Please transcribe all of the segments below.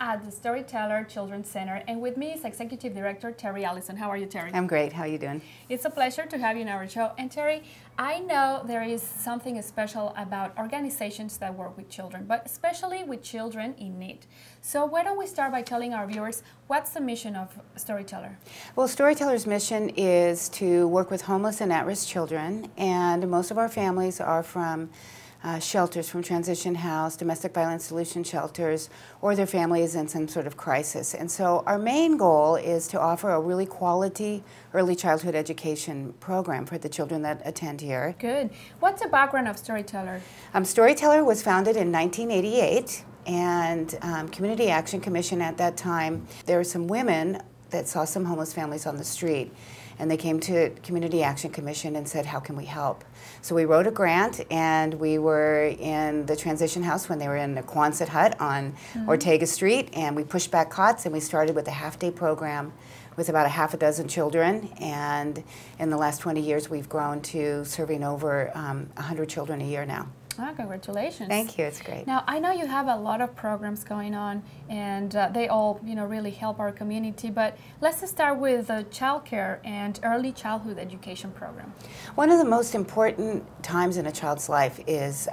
at the Storyteller Children's Center, and with me is Executive Director Terry Allison. How are you, Terry? I'm great. How are you doing? It's a pleasure to have you in our show. And Terry, I know there is something special about organizations that work with children, but especially with children in need. So why don't we start by telling our viewers what's the mission of Storyteller? Well, Storyteller's mission is to work with homeless and at-risk children, and most of our families are from shelters, from transition house, domestic violence solution shelters, or their families in some sort of crisis. And so our main goal is to offer a really quality early childhood education program for the children that attend here. Good. What's the background of Storyteller? Storyteller was founded in 1988, and Community Action Commission at that time, there were some women that saw some homeless families on the street, and they came to Community Action Commission and said, how can we help? So we wrote a grant, and we were in the transition house when they were in the Quonset hut on Ortega Street, and we pushed back cots, and we started with a half-day program with about a half a dozen children, and in the last 20 years we've grown to serving over 100 children a year now. Oh, congratulations. Thank you, it's great. Now, I know you have a lot of programs going on, and they all, really help our community, but let's start with the child care and early childhood education program. One of the most important times in a child's life is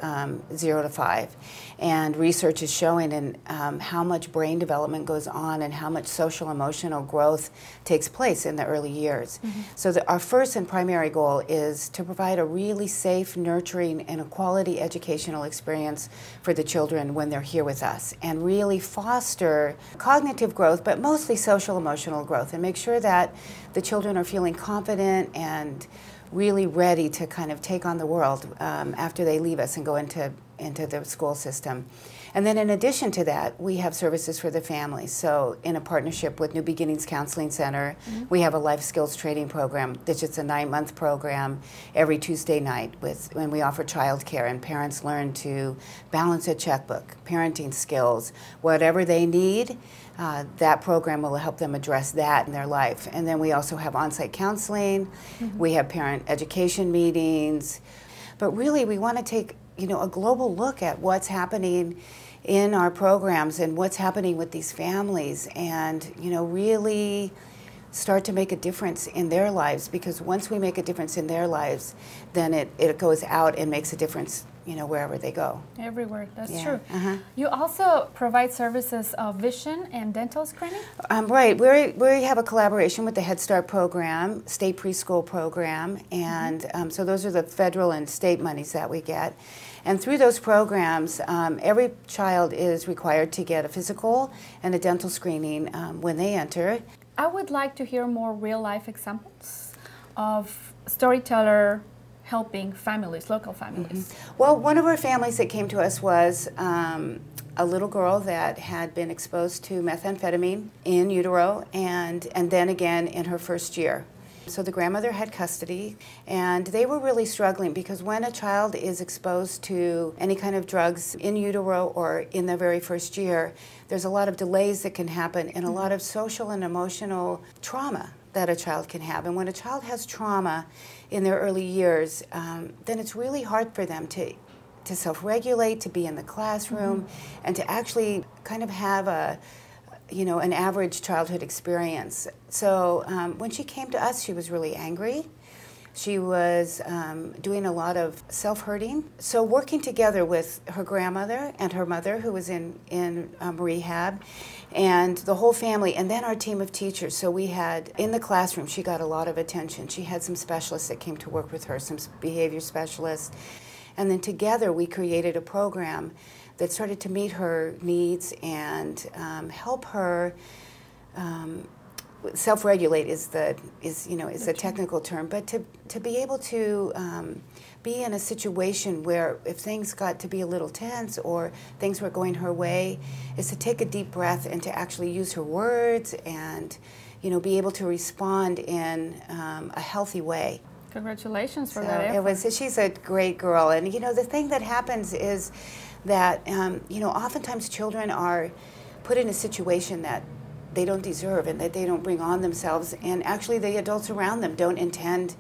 0 to 5, and research is showing how much brain development goes on and how much social emotional growth takes place in the early years. So our first and primary goal is to provide a really safe, nurturing, and a quality educational experience for the children when they're here with us, and really foster cognitive growth, but mostly social emotional growth, and make sure that the children are feeling confident and really ready to kind of take on the world after they leave us and go into the school system. And then in addition to that, we have services for the families. So in a partnership with New Beginnings Counseling Center, we have a life skills training program that's just a 9-month program every Tuesday night when we offer childcare, and parents learn to balance a checkbook, parenting skills, whatever they need. That program will help them address that in their life. And then we also have on-site counseling, we have parent education meetings, but really we want to take a global look at what's happening in our programs and what's happening with these families, and really start to make a difference in their lives, because once we make a difference in their lives, then it goes out and makes a difference wherever they go. Everywhere, that's true. You also provide services of vision and dental screening? Right, we have a collaboration with the Head Start program, state preschool program, and so those are the federal and state monies that we get. And through those programs, every child is required to get a physical and a dental screening when they enter. I would like to hear more real-life examples of Storyteller helping families, local families. Well, one of our families that came to us was a little girl that had been exposed to methamphetamine in utero, and then again in her first year. So the grandmother had custody, and they were really struggling, because when a child is exposed to any kind of drugs in utero or in the very first year, there's a lot of delays that can happen and a lot of social and emotional trauma that a child can have. And when a child has trauma in their early years, then it's really hard for them to self-regulate, to be in the classroom, and to actually kind of have an average childhood experience. So when she came to us, she was really angry. She was doing a lot of self-hurting. So working together with her grandmother and her mother, who was in rehab, and the whole family, and then our team of teachers. So we had, in the classroom, she got a lot of attention. She had some specialists that came to work with her, some behavior specialists. And then together we created a program that started to meet her needs and help her self-regulate is a technical term, but to be able to be in a situation where if things got to be a little tense or things were going her way, is to take a deep breath and to actually use her words and be able to respond in a healthy way. Congratulations for that effort. She's a great girl, and the thing that happens is that oftentimes children are put in a situation that they don't deserve and that they don't bring on themselves, and actually the adults around them don't intend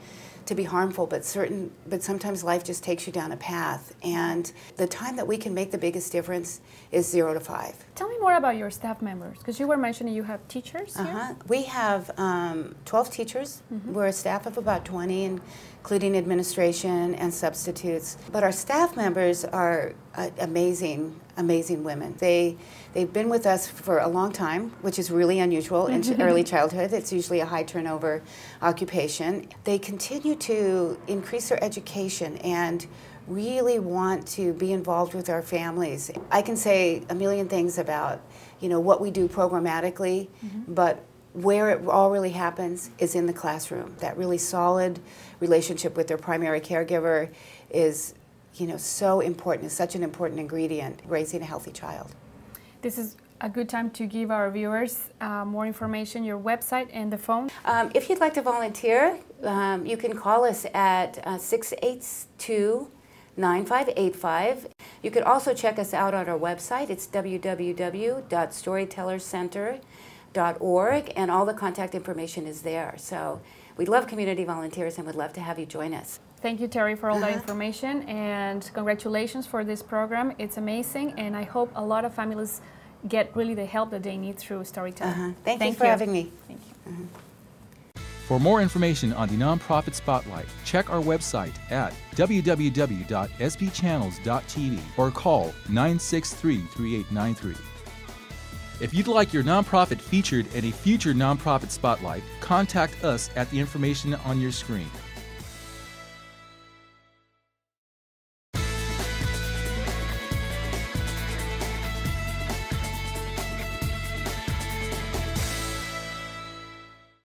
to be harmful, but sometimes life just takes you down a path. And the time that we can make the biggest difference is 0 to 5. Tell me more about your staff members, because you were mentioning you have teachers here? We have 12 teachers. We're a staff of about 20, including administration and substitutes. But our staff members are amazing women. They've been with us for a long time, which is really unusual in early childhood. It's usually a high turnover occupation. They continue to increase their education and really want to be involved with our families. I can say a million things about, what we do programmatically, but where it all really happens is in the classroom. That really solid relationship with their primary caregiver is so important. It's such an important ingredient raising a healthy child. This is a good time to give our viewers more information, your website and the phone. If you'd like to volunteer, you can call us at 682-9585. You could also check us out on our website. It's www.storytellercenter.org, and all the contact information is there. So we love community volunteers and would love to have you join us. Thank you, Terry, for all that information, and congratulations for this program. It's amazing, and I hope a lot of families get really the help that they need through Storyteller. Thank you for having me. Thank you. For more information on the Nonprofit Spotlight, check our website at www.sbchannels.tv or call 963-3893. If you'd like your nonprofit featured in a future Nonprofit Spotlight, contact us at the information on your screen.